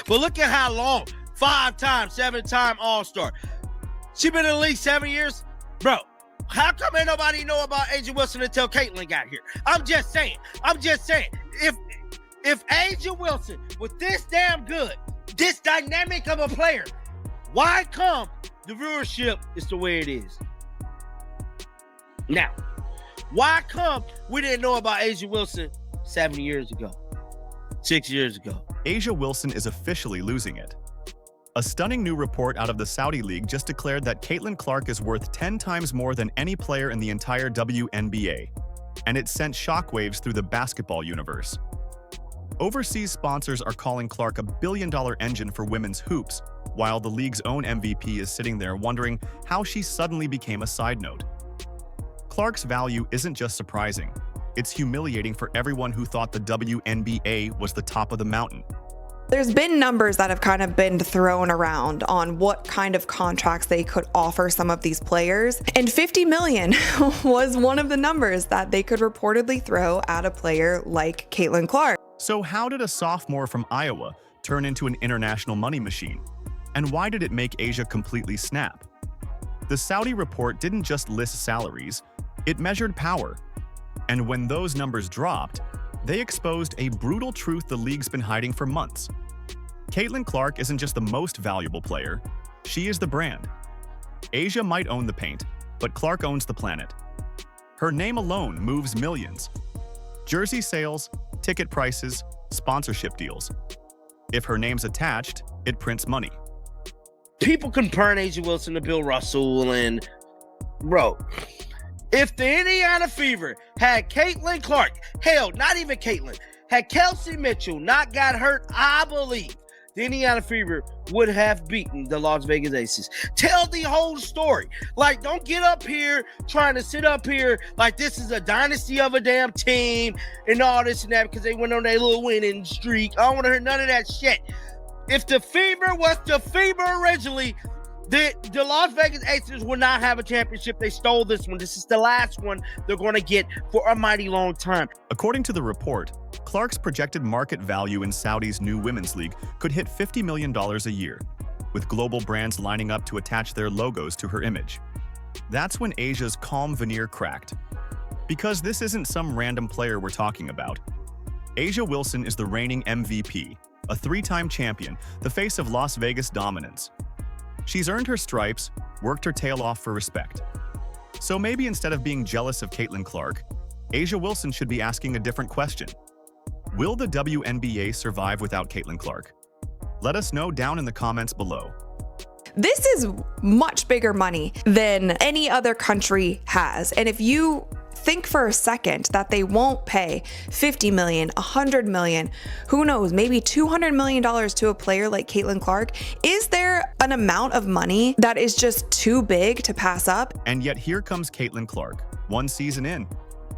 But look at how long. 5-time, 7-time All-Star. She been in the league 7 years? Bro, how come ain't nobody know about A'ja Wilson until Caitlyn got here? I'm just saying. If A'ja Wilson was this damn good, this dynamic of a player, why come the viewership is the way it is? Now, why come we didn't know about A'ja Wilson 7 years ago, 6 years ago? A'ja Wilson is officially losing it. A stunning new report out of the Saudi League just declared that Caitlin Clark is worth 10 times more than any player in the entire WNBA, and it sent shockwaves through the basketball universe. Overseas sponsors are calling Clark a billion-dollar engine for women's hoops, while the league's own MVP is sitting there wondering how she suddenly became a side note. Clark's value isn't just surprising, it's humiliating for everyone who thought the WNBA was the top of the mountain. There's been numbers that have kind of been thrown around on what kind of contracts they could offer some of these players, and $50 million was one of the numbers that they could reportedly throw at a player like Caitlin Clark. So how did a sophomore from Iowa turn into an international money machine? And why did it make A'ja completely snap? The Saudi report didn't just list salaries, it measured power. And when those numbers dropped, they exposed a brutal truth the league's been hiding for months. Caitlin Clark isn't just the most valuable player, she is the brand. A'ja might own the paint, but Clark owns the planet. Her name alone moves millions. Jersey sales, ticket prices, sponsorship deals. If her name's attached, it prints money. People comparing A'ja Wilson to Bill Russell, and bro, if the Indiana Fever had Caitlin Clark, hell, not even Caitlin, had Kelsey Mitchell not got hurt, I believe the Indiana Fever would have beaten the Las Vegas Aces. Tell the whole story. Like, don't get up here trying to sit up here like this is a dynasty of a damn team and all this and that because they went on their little winning streak. I don't want to hear none of that shit. If the Fever was the Fever originally, the Las Vegas Aces will not have a championship. They stole this one. This is the last one they're going to get for a mighty long time. According to the report, Clark's projected market value in Saudi's new women's league could hit $50 million a year, with global brands lining up to attach their logos to her image. That's when A'ja's calm veneer cracked. Because this isn't some random player we're talking about. A'ja Wilson is the reigning MVP, a 3-time champion, the face of Las Vegas dominance. She's earned her stripes, worked her tail off for respect. So maybe instead of being jealous of Caitlin Clark, A'ja Wilson should be asking a different question. Will the WNBA survive without Caitlin Clark? Let us know down in the comments below. This is much bigger money than any other country has. And if you think for a second that they won't pay $50 million, $100 million, who knows, maybe $200 million to a player like Caitlin Clark, is there an amount of money that is just too big to pass up? And yet here comes Caitlin Clark, 1 season in,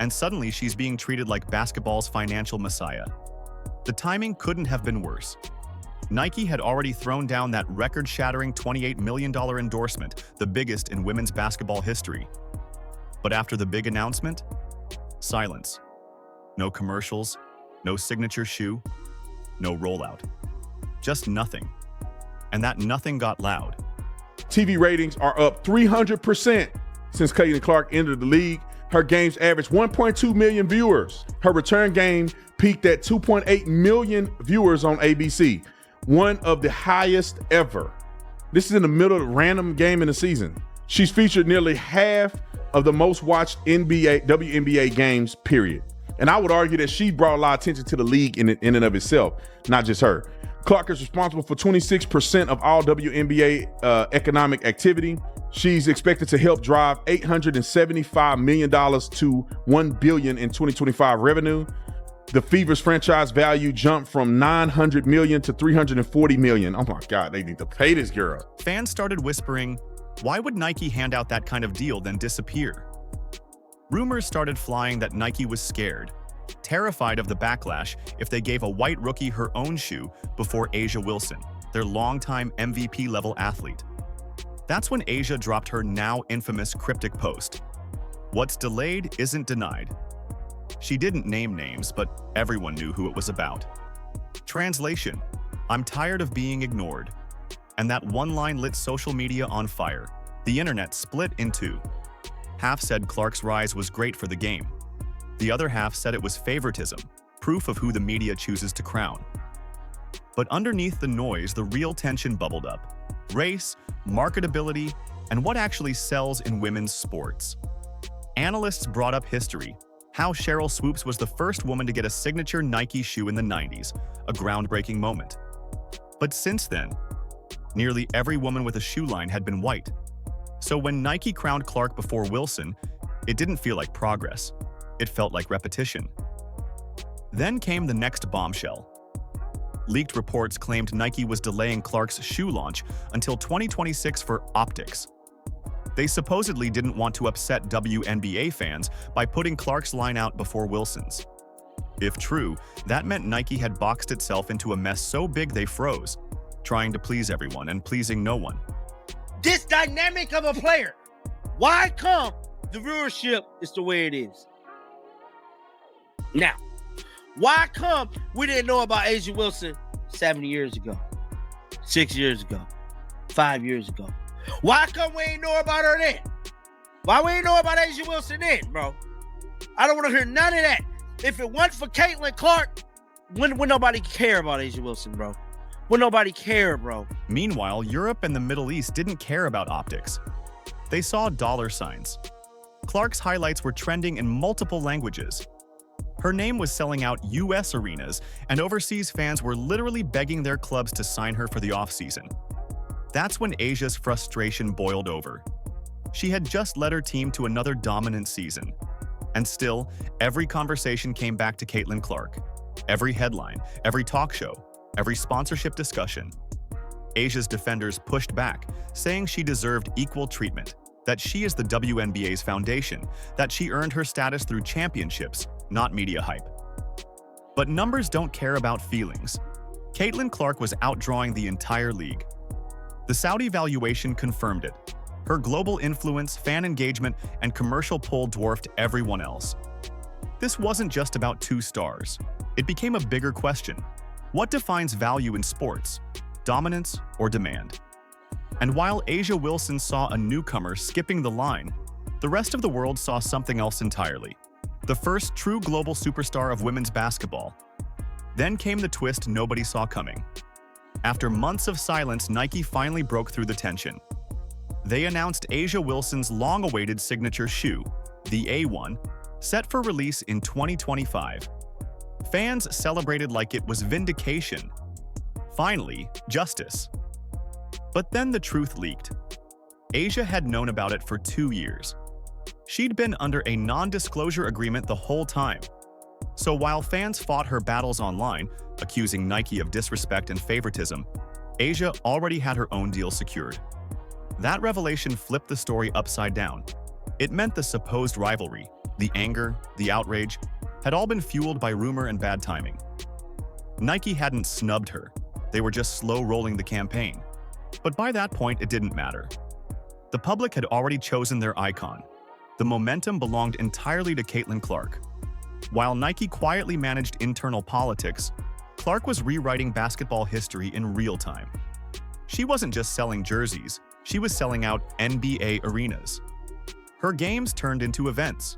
and suddenly she's being treated like basketball's financial messiah. The timing couldn't have been worse. Nike had already thrown down that record-shattering $28 million endorsement, the biggest in women's basketball history. But after the big announcement, silence. No commercials, no signature shoe, no rollout. Just nothing. And that nothing got loud. TV ratings are up 300% since Caitlin Clark entered the league. Her games averaged 1.2 million viewers. Her return game peaked at 2.8 million viewers on ABC, one of the highest ever. This is in the middle of a random game in the season. She's featured nearly half of the most watched WNBA games, period. And I would argue that she brought a lot of attention to the league in and of itself, not just her. Clark is responsible for 26% of all WNBA economic activity. She's expected to help drive $875 million to $1 billion in 2025 revenue. The Fever's franchise value jumped from $900 million to $340 million. Oh my God, they need to pay this girl. Fans started whispering, why would Nike hand out that kind of deal then disappear? Rumors started flying that Nike was scared, terrified of the backlash if they gave a white rookie her own shoe before A'ja Wilson, their longtime MVP-level athlete. That's when A'ja dropped her now infamous cryptic post. What's delayed isn't denied. She didn't name names, but everyone knew who it was about. Translation: "I'm tired of being ignored." And that one line lit social media on fire. The internet split in two. Half said Clark's rise was great for the game. The other half said it was favoritism, proof of who the media chooses to crown. But underneath the noise, the real tension bubbled up. Race, marketability, and what actually sells in women's sports. Analysts brought up history, how Sheryl Swoopes was the first woman to get a signature Nike shoe in the 90s, a groundbreaking moment. But since then, nearly every woman with a shoe line had been white. So when Nike crowned Clark before Wilson, it didn't feel like progress. It felt like repetition. Then came the next bombshell. Leaked reports claimed Nike was delaying Clark's shoe launch until 2026 for optics. They supposedly didn't want to upset WNBA fans by putting Clark's line out before Wilson's. If true, that meant Nike had boxed itself into a mess so big they froze, trying to please everyone and pleasing no one. This dynamic of a player. Why come the viewership is the way it is? Now, why come we didn't know about A'ja Wilson 7 years ago, 6 years ago, 5 years ago? Why come we ain't know about her then? Why we ain't know about A'ja Wilson then, bro? I don't want to hear none of that. If it wasn't for Caitlin Clark, would nobody care about A'ja Wilson, bro? Would nobody care, bro? Meanwhile, Europe and the Middle East didn't care about optics. They saw dollar signs. Clark's highlights were trending in multiple languages. Her name was selling out US arenas, and overseas fans were literally begging their clubs to sign her for the offseason. That's when A'ja's frustration boiled over. She had just led her team to another dominant season. And still, every conversation came back to Caitlin Clark. Every headline, every talk show, every sponsorship discussion. A'ja's defenders pushed back, saying she deserved equal treatment, that she is the WNBA's foundation, that she earned her status through championships, not media hype. But numbers don't care about feelings. Caitlin Clark was outdrawing the entire league. The Saudi valuation confirmed it. Her global influence, fan engagement, and commercial pull dwarfed everyone else. This wasn't just about two stars. It became a bigger question. What defines value in sports? Dominance or demand? And while A'ja Wilson saw a newcomer skipping the line, the rest of the world saw something else entirely. The first true global superstar of women's basketball. Then came the twist nobody saw coming. After months of silence, Nike finally broke through the tension. They announced A'ja Wilson's long-awaited signature shoe, the A1, set for release in 2025. Fans celebrated like it was vindication. Finally, justice. But then the truth leaked. A'ja had known about it for 2 years. She'd been under a non-disclosure agreement the whole time. So while fans fought her battles online, accusing Nike of disrespect and favoritism, A'ja already had her own deal secured. That revelation flipped the story upside down. It meant the supposed rivalry, the anger, the outrage, had all been fueled by rumor and bad timing. Nike hadn't snubbed her. They were just slow-rolling the campaign. But by that point, it didn't matter. The public had already chosen their icon. The momentum belonged entirely to Caitlin Clark. While Nike quietly managed internal politics, Clark was rewriting basketball history in real time. She wasn't just selling jerseys, she was selling out NBA arenas. Her games turned into events.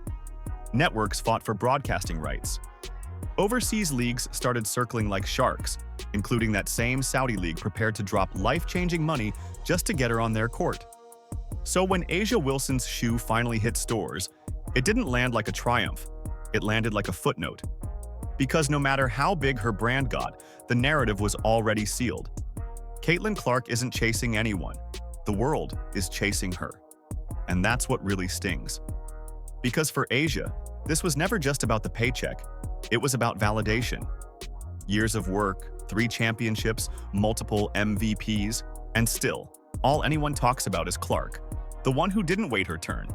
Networks fought for broadcasting rights. Overseas leagues started circling like sharks, including that same Saudi league prepared to drop life-changing money just to get her on their court. So when A'ja Wilson's shoe finally hit stores, it didn't land like a triumph. It landed like a footnote. Because no matter how big her brand got, the narrative was already sealed. Caitlin Clark isn't chasing anyone. The world is chasing her. And that's what really stings. Because for A'ja, this was never just about the paycheck. It was about validation. Years of work, 3 championships, multiple MVPs, and still, all anyone talks about is Clark, the one who didn't wait her turn,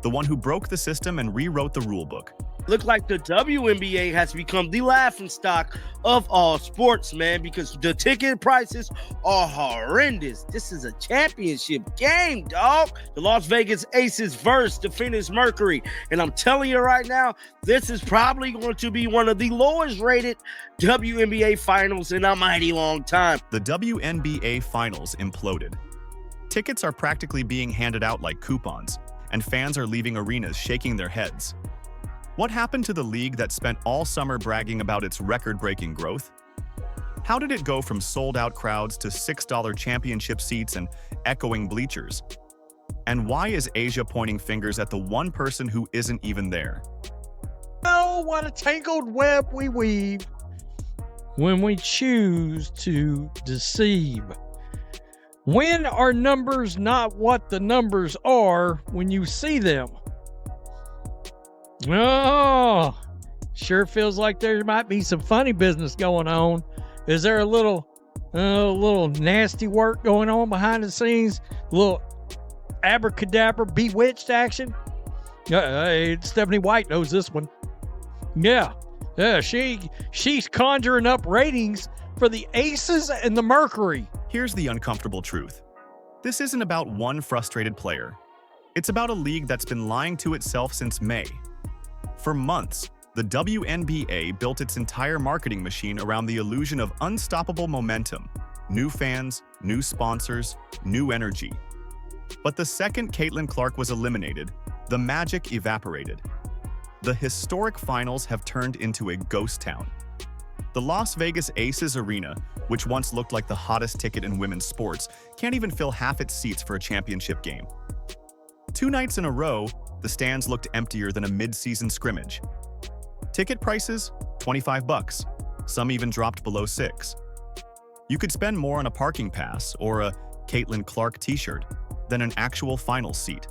the one who broke the system and rewrote the rulebook. Look like the WNBA has become the laughingstock of all sports, man, because the ticket prices are horrendous. This is a championship game, dog. The Las Vegas Aces versus the Phoenix Mercury. And I'm telling you right now, this is probably going to be one of the lowest rated WNBA finals in a mighty long time. The WNBA finals imploded. Tickets are practically being handed out like coupons, and fans are leaving arenas shaking their heads. What happened to the league that spent all summer bragging about its record-breaking growth? How did it go from sold-out crowds to $6 championship seats and echoing bleachers? And why is Asia pointing fingers at the one person who isn't even there? Oh, what a tangled web we weave when we choose to deceive. When are numbers not what the numbers are when you see them? Oh, sure feels like there might be some funny business going on. Is there a little nasty work going on behind the scenes? A little abracadabra bewitched action? Stephanie White knows this one. Yeah, she's conjuring up ratings for the Aces and the Mercury. Here's the uncomfortable truth. This isn't about one frustrated player. It's about a league that's been lying to itself since May. For months, the WNBA built its entire marketing machine around the illusion of unstoppable momentum, new fans, new sponsors, new energy. But the second Caitlin Clark was eliminated, the magic evaporated. The historic finals have turned into a ghost town. The Las Vegas Aces Arena, which once looked like the hottest ticket in women's sports, can't even fill half its seats for a championship game. 2 nights in a row, the stands looked emptier than a mid-season scrimmage. Ticket prices, $25. Some even dropped below $6. You could spend more on a parking pass or a Caitlin Clark t-shirt than an actual final seat.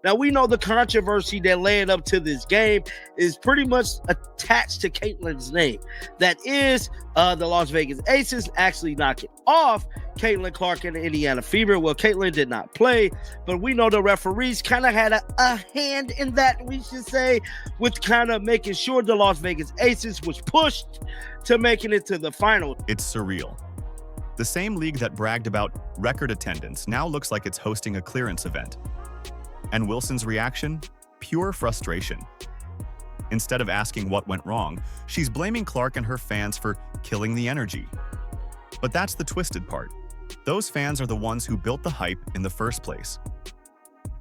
Now, we know the controversy that led up to this game is pretty much attached to Caitlin's name. That is the Las Vegas Aces actually knocking off Caitlin Clark and the Indiana Fever. Well, Caitlin did not play, but we know the referees kind of had a hand in that, we should say, with kind of making sure the Las Vegas Aces was pushed to making it to the final. It's surreal. The same league that bragged about record attendance now looks like it's hosting a clearance event. And Wilson's reaction? Pure frustration. Instead of asking what went wrong, she's blaming Clark and her fans for killing the energy. But that's the twisted part. Those fans are the ones who built the hype in the first place.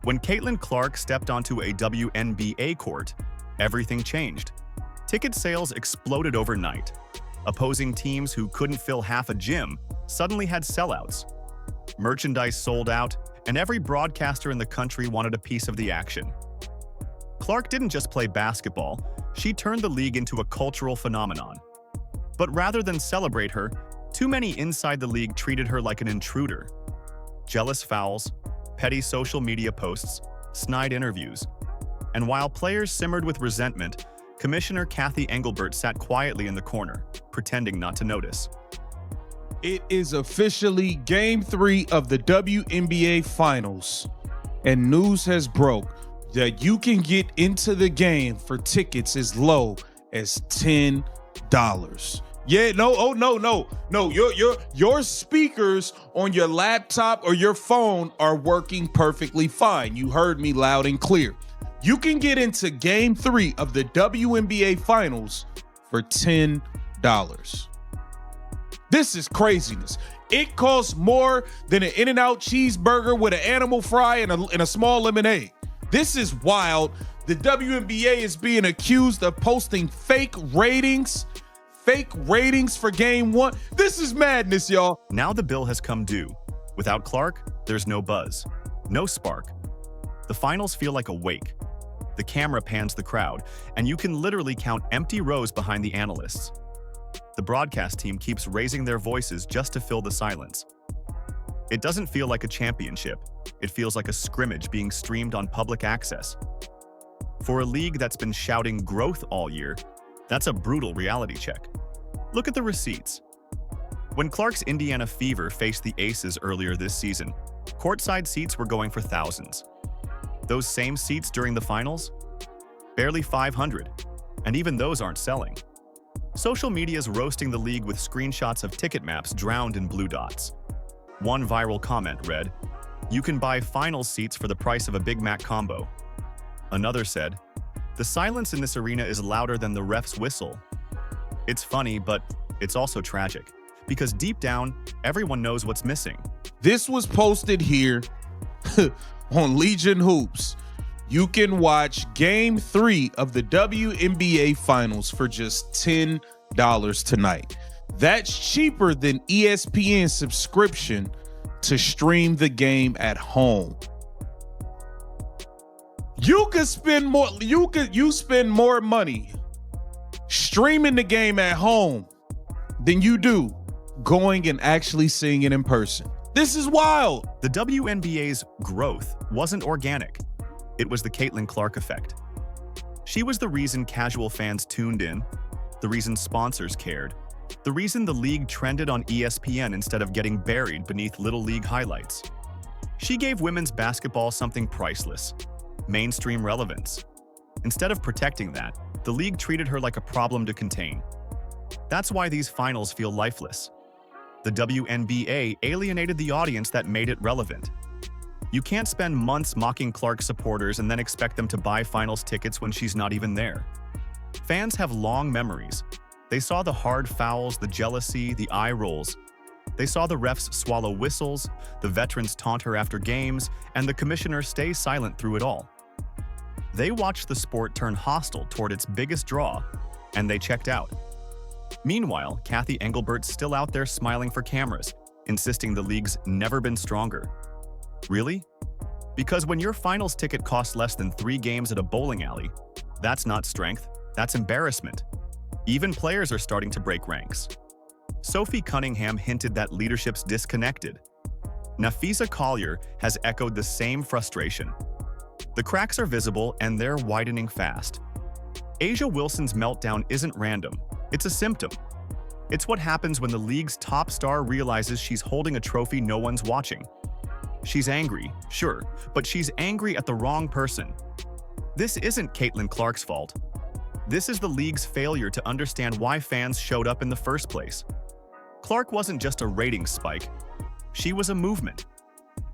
When Caitlin Clark stepped onto a WNBA court, everything changed. Ticket sales exploded overnight. Opposing teams who couldn't fill half a gym suddenly had sellouts. Merchandise sold out, and every broadcaster in the country wanted a piece of the action. Clark didn't just play basketball, she turned the league into a cultural phenomenon. But rather than celebrate her, too many inside the league treated her like an intruder. Jealous fouls, petty social media posts, snide interviews. And while players simmered with resentment, Commissioner Kathy Engelbert sat quietly in the corner, pretending not to notice. It is officially Game 3 of the WNBA Finals, and news has broke that you can get into the game for tickets as low as $10. Yeah, no. Your speakers on your laptop or your phone are working perfectly fine. You heard me loud and clear. You can get into Game 3 of the WNBA Finals for $10. This is craziness. It costs more than an In-N-Out cheeseburger with an animal fry and a small lemonade. This is wild. The WNBA is being accused of posting fake ratings for Game 1. This is madness, y'all. Now the bill has come due. Without Clark, there's no buzz, no spark. The finals feel like a wake. The camera pans the crowd, and you can literally count empty rows behind the analysts. The broadcast team keeps raising their voices just to fill the silence. It doesn't feel like a championship. It feels like a scrimmage being streamed on public access. For a league that's been shouting growth all year, that's a brutal reality check. Look at the receipts. When Clark's Indiana Fever faced the Aces earlier this season, courtside seats were going for thousands. Those same seats during the finals? Barely 500. and even those aren't selling. Social media's roasting the league with screenshots of ticket maps drowned in blue dots. One viral comment read, "You can buy finals seats for the price of a Big Mac combo." Another said, "The silence in this arena is louder than the ref's whistle." It's funny, but it's also tragic, because deep down, everyone knows what's missing. This was posted here on Legion Hoops. You can watch Game 3 of the WNBA Finals for just $10 tonight. That's cheaper than ESPN's subscription to stream the game at home. You could spend more. You spend more money streaming the game at home than you do going and actually seeing it in person. This is wild. The WNBA's growth wasn't organic. It was the Caitlin Clark effect. She was the reason casual fans tuned in, the reason sponsors cared, the reason the league trended on ESPN instead of getting buried beneath Little League highlights. She gave women's basketball something priceless: mainstream relevance. Instead of protecting that, the league treated her like a problem to contain. That's why these finals feel lifeless. The WNBA alienated the audience that made it relevant. You can't spend months mocking Clark supporters and then expect them to buy finals tickets when she's not even there. Fans have long memories. They saw the hard fouls, the jealousy, the eye rolls. They saw the refs swallow whistles, the veterans taunt her after games, and the commissioner stay silent through it all. They watched the sport turn hostile toward its biggest draw, and they checked out. Meanwhile, Kathy Engelbert's still out there smiling for cameras, insisting the league's never been stronger. Really? Because when your finals ticket costs less than 3 games at a bowling alley, that's not strength, that's embarrassment. Even players are starting to break ranks. Sophie Cunningham hinted that leadership's disconnected. Nafisa Collier has echoed the same frustration. The cracks are visible and they're widening fast. A'ja Wilson's meltdown isn't random, it's a symptom. It's what happens when the league's top star realizes she's holding a trophy no one's watching. She's angry, sure, but she's angry at the wrong person. This isn't Caitlin Clark's fault. This is the league's failure to understand why fans showed up in the first place. Clark wasn't just a ratings spike. She was a movement.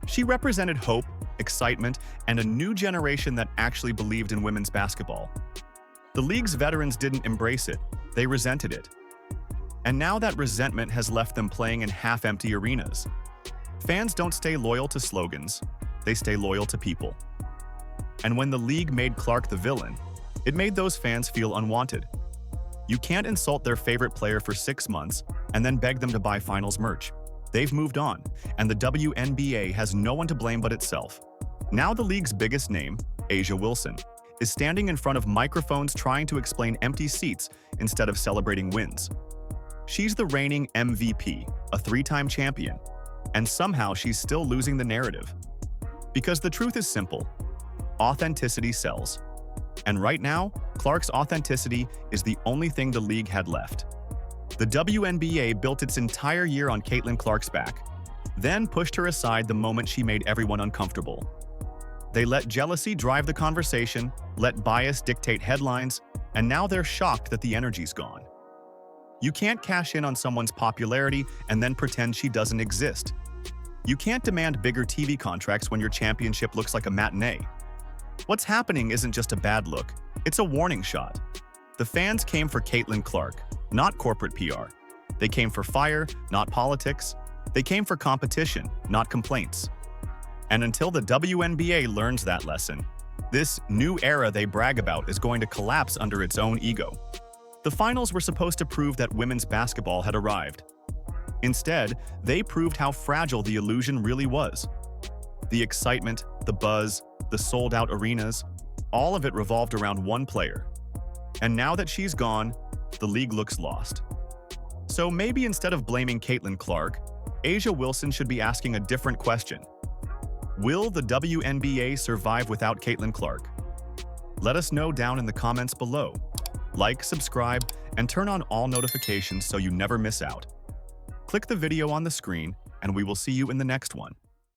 She represented hope, excitement, and a new generation that actually believed in women's basketball. The league's veterans didn't embrace it, they resented it. And now that resentment has left them playing in half-empty arenas. Fans don't stay loyal to slogans, they stay loyal to people. And when the league made Clark the villain, it made those fans feel unwanted. You can't insult their favorite player for 6 months and then beg them to buy finals merch. They've moved on, and the WNBA has no one to blame but itself. Now the league's biggest name, A'ja Wilson, is standing in front of microphones trying to explain empty seats instead of celebrating wins. She's the reigning MVP, a 3-time champion, and somehow she's still losing the narrative. Because the truth is simple: authenticity sells. And right now, Clark's authenticity is the only thing the league had left. The WNBA built its entire year on Caitlin Clark's back, then pushed her aside the moment she made everyone uncomfortable. They let jealousy drive the conversation, let bias dictate headlines, and now they're shocked that the energy's gone. You can't cash in on someone's popularity and then pretend she doesn't exist. You can't demand bigger TV contracts when your championship looks like a matinee. What's happening isn't just a bad look, it's a warning shot. The fans came for Caitlin Clark, not corporate PR. They came for fire, not politics. They came for competition, not complaints. And until the WNBA learns that lesson, this new era they brag about is going to collapse under its own ego. The finals were supposed to prove that women's basketball had arrived. Instead, they proved how fragile the illusion really was. The excitement, the buzz, the sold-out arenas, all of it revolved around one player. And now that she's gone, the league looks lost. So maybe instead of blaming Caitlin Clark, A'ja Wilson should be asking a different question. Will the WNBA survive without Caitlin Clark? Let us know down in the comments below. Like, subscribe, and turn on all notifications so you never miss out. Click the video on the screen, and we will see you in the next one.